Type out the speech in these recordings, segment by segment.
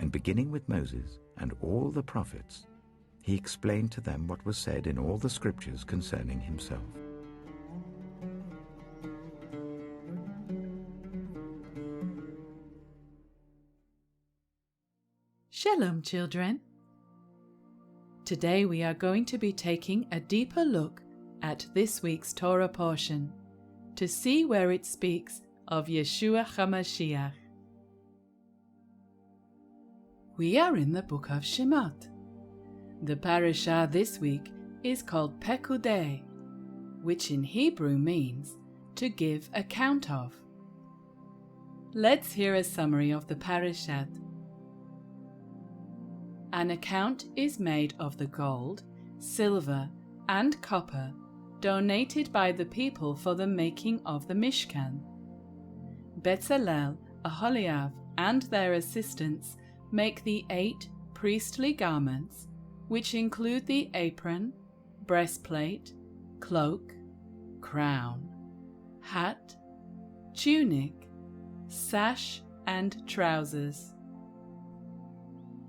and beginning with Moses and all the prophets, he explained to them what was said in all the scriptures concerning himself. Shalom, children. Today we are going to be taking a deeper look at this week's Torah portion to see where it speaks of Yeshua Ha'Mashiach. We are in the book of Shemot. The parashah this week is called Pekudei, which in Hebrew means to give account of. Let's hear a summary of the parashah. An account is made of the gold, silver, and copper donated by the people for the making of the Mishkan. Bezalel, Aholiab, and their assistants make the 8 priestly garments, which include the apron, breastplate, cloak, crown, hat, tunic, sash, and trousers.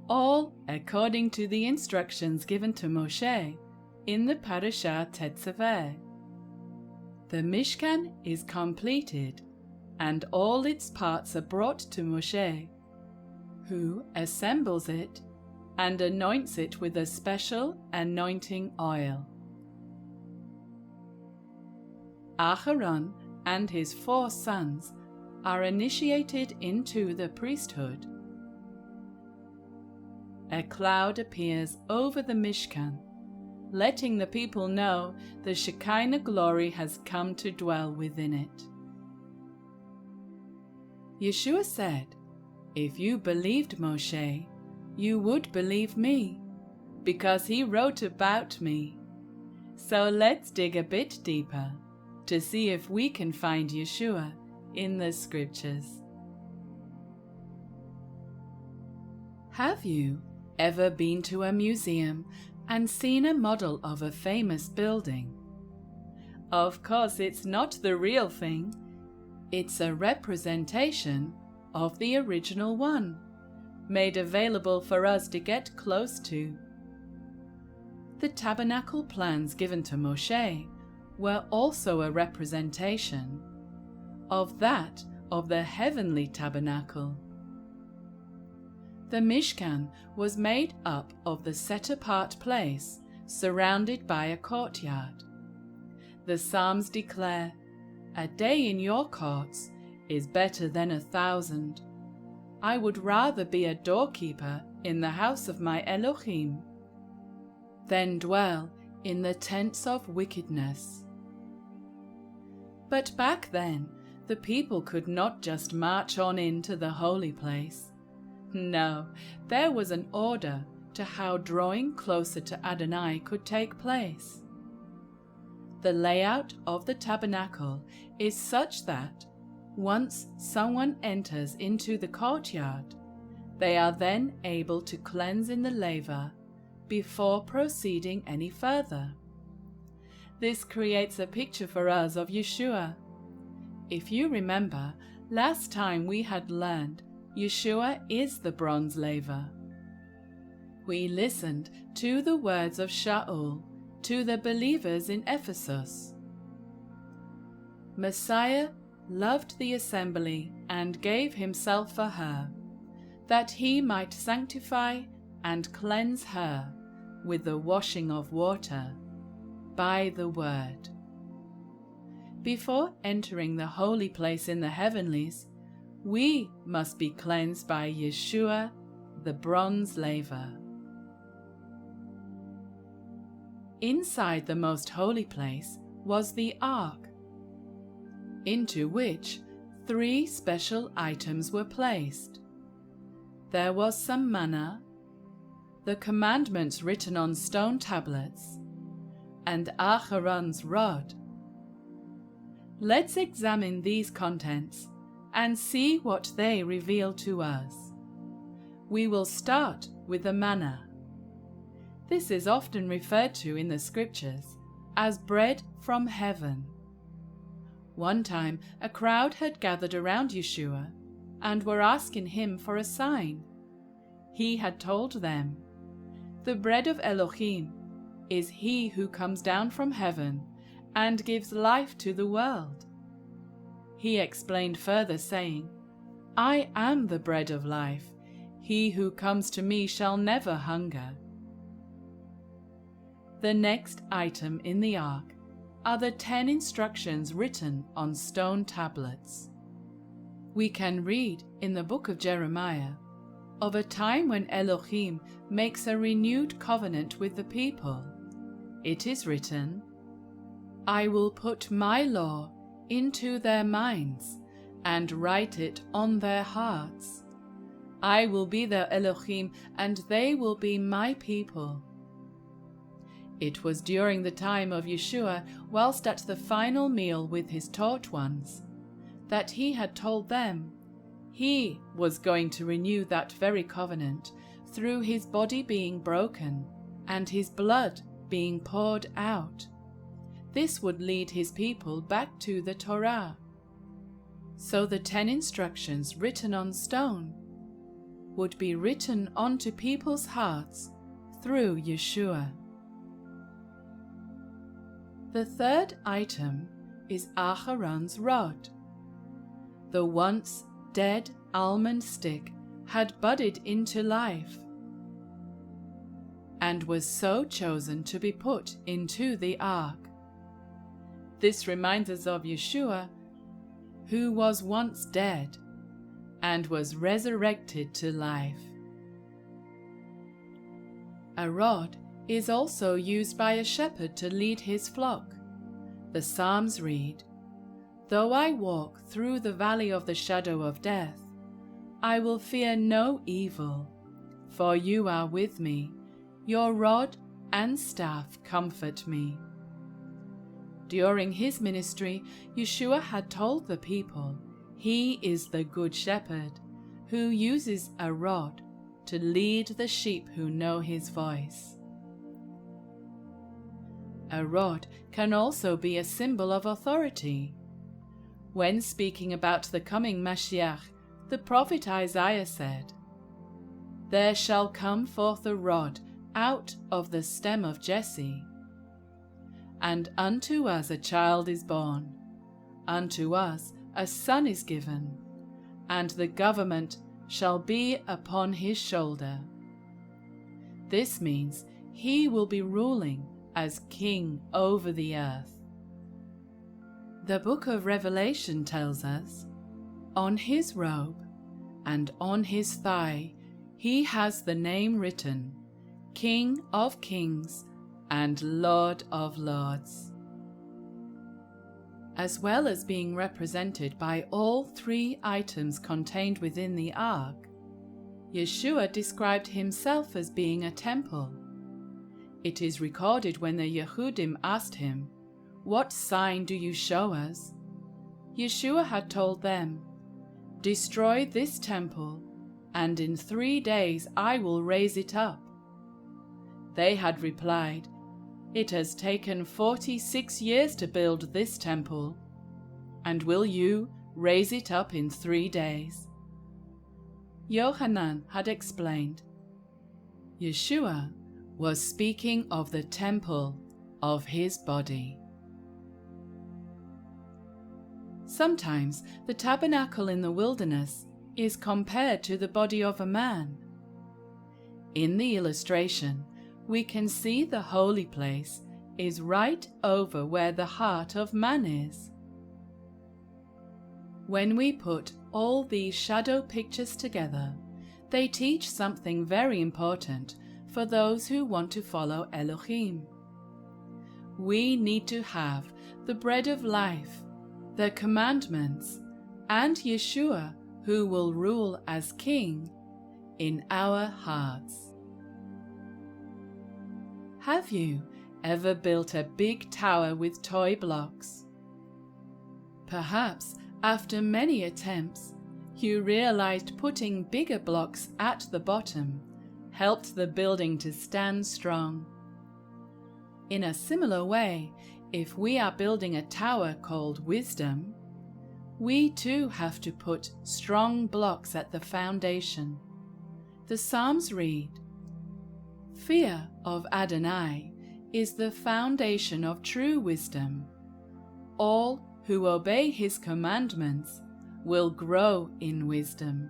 All according to the instructions given to Moshe in the Parashah Tetzaveh. The Mishkan is completed, and all its parts are brought to Moshe, who assembles it and anoints it with a special anointing oil. Aharon and his 4 sons are initiated into the priesthood. A cloud appears over the Mishkan, letting the people know the Shekinah glory has come to dwell within it. Yeshua said, "If you believed Moshe, you would believe me, because he wrote about me." So let's dig a bit deeper to see if we can find Yeshua in the scriptures. Have you ever been to a museum and seen a model of a famous building? Of course, it's not the real thing. It's a representation of the original one, made available for us to get close to. The tabernacle plans given to Moshe were also a representation of that of the heavenly tabernacle. The Mishkan was made up of the set-apart place surrounded by a courtyard. The Psalms declare, "A day in your courts is better than 1,000. I would rather be a doorkeeper in the house of my Elohim than dwell in the tents of wickedness." But back then, the people could not just march on into the holy place. No, there was an order to how drawing closer to Adonai could take place. The layout of the tabernacle is such that once someone enters into the courtyard, they are then able to cleanse in the laver before proceeding any further. This creates a picture for us of Yeshua. If you remember, last time we had learned Yeshua is the bronze laver. We listened to the words of Shaul to the believers in Ephesus. Messiah loved the assembly and gave himself for her, that he might sanctify and cleanse her with the washing of water by the word. Before entering the holy place in the heavenlies, we must be cleansed by Yeshua, the bronze laver. Inside the most holy place was the ark, into which 3 special items were placed. There was some manna, the commandments written on stone tablets, and Aharon's rod. Let's examine these contents and see what they reveal to us. We will start with the manna. This is often referred to in the scriptures as bread from heaven. One time, a crowd had gathered around Yeshua and were asking him for a sign. he had told them, "The bread of Elohim is he who comes down from heaven and gives life to the world." He explained further, saying, "I am the bread of life. He who comes to me shall never hunger." The next item in the ark are the 10 instructions written on stone tablets. We can read in the book of Jeremiah of a time when Elohim makes a renewed covenant with the people. It is written, "I will put my law into their minds and write it on their hearts. I will be their Elohim and they will be my people." It was during the time of Yeshua, whilst at the final meal with his taught ones, that he had told them he was going to renew that very covenant through his body being broken and his blood being poured out. This would lead his people back to the Torah. So the 10 instructions written on stone would be written onto people's hearts through Yeshua. The third item is Aharon's rod. The once dead almond stick had budded into life and was so chosen to be put into the ark. This reminds us of Yeshua, who was once dead and was resurrected to life. A rod is also used by a shepherd to lead his flock. The Psalms read, "Though I walk through the valley of the shadow of death, I will fear no evil, for you are with me. Your rod and staff comfort me." During his ministry, Yeshua had told the people he is the good shepherd who uses a rod to lead the sheep who know his voice. A rod can also be a symbol of authority. When speaking about the coming Mashiach, the prophet Isaiah said, "There shall come forth a rod out of the stem of Jesse. And unto us a child is born, unto us a son is given, and the government shall be upon his shoulder." This means he will be ruling as king over the earth. The book of Revelation tells us, "On his robe and on his thigh he has the name written, King of Kings and Lord of Lords." As well as being represented by all 3 items contained within the ark, Yeshua described himself as being a temple. It is recorded when the Yehudim asked him, "What sign do you show us?" Yeshua had told them, "Destroy this temple, and in 3 days I will raise it up." They had replied, "It has taken 46 years to build this temple, and will you raise it up in 3 days?" Yohanan had explained, Yeshua was speaking of the temple of his body. Sometimes the tabernacle in the wilderness is compared to the body of a man. In the illustration, we can see the holy place is right over where the heart of man is. When we put all these shadow pictures together, they teach something very important for those who want to follow Elohim. We need to have the bread of life, the commandments, and Yeshua, who will rule as King, in our hearts. Have you ever built a big tower with toy blocks? Perhaps after many attempts, you realized putting bigger blocks at the bottom helped the building to stand strong. In a similar way, if we are building a tower called wisdom, we too have to put strong blocks at the foundation. The Psalms read, "Fear of Adonai is the foundation of true wisdom. All who obey his commandments will grow in wisdom."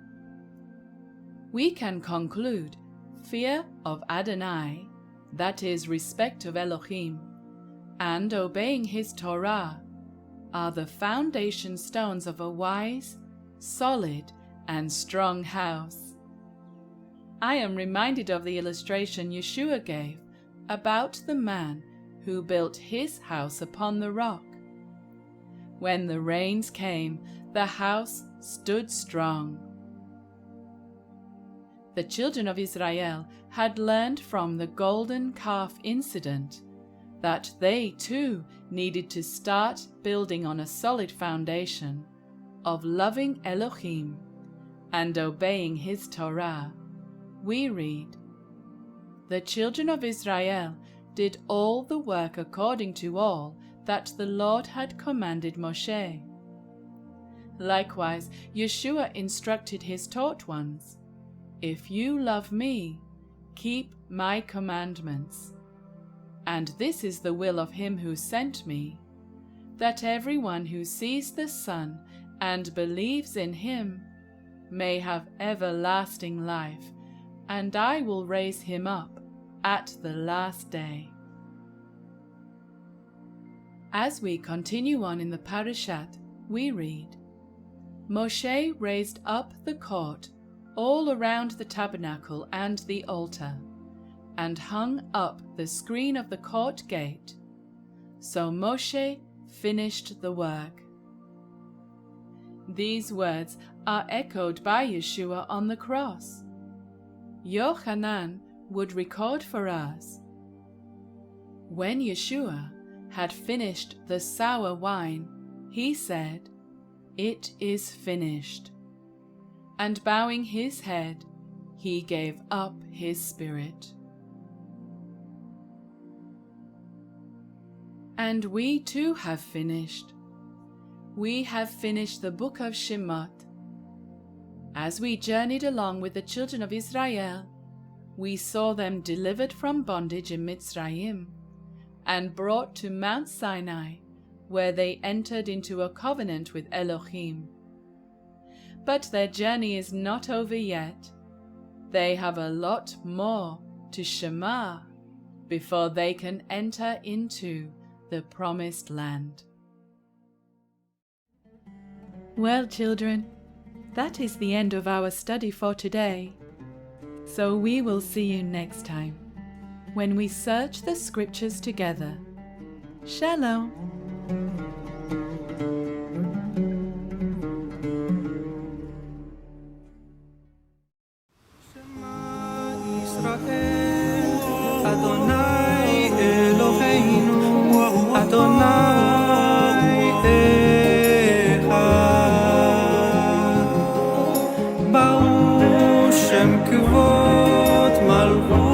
We can conclude fear of Adonai, that is, respect of Elohim, and obeying his Torah are the foundation stones of a wise, solid, and strong house. I am reminded of the illustration Yeshua gave about the man who built his house upon the rock. When the rains came, the house stood strong. The children of Israel had learned from the golden calf incident that they too needed to start building on a solid foundation of loving Elohim and obeying his Torah. We read, "The children of Israel did all the work according to all that the Lord had commanded Moshe." Likewise, Yeshua instructed his taught ones, "If you love me, keep my commandments. And this is the will of him who sent me, that everyone who sees the Son and believes in him may have everlasting life, and I will raise him up at the last day." As we continue on in the parashat, we read, "Moshe raised up the court all around the tabernacle and the altar, and hung up the screen of the court gate. So Moshe finished the work." These words are echoed by Yeshua on the cross. Yochanan would record for us, "When Yeshua had finished the sour wine, he said, 'It is finished.' And bowing his head, he gave up his spirit." And we too have finished. We have finished the book of Shemot. As we journeyed along with the children of Israel, we saw them delivered from bondage in Mitzrayim and brought to Mount Sinai, where they entered into a covenant with Elohim. But their journey is not over yet. They have a lot more to Shema before they can enter into the promised land. Well, children, that is the end of our study for today. So we will see you next time when we search the scriptures together. Shalom. Adonai Eloheinu, Adonai Echad. Baruch Shem Kevod Malchut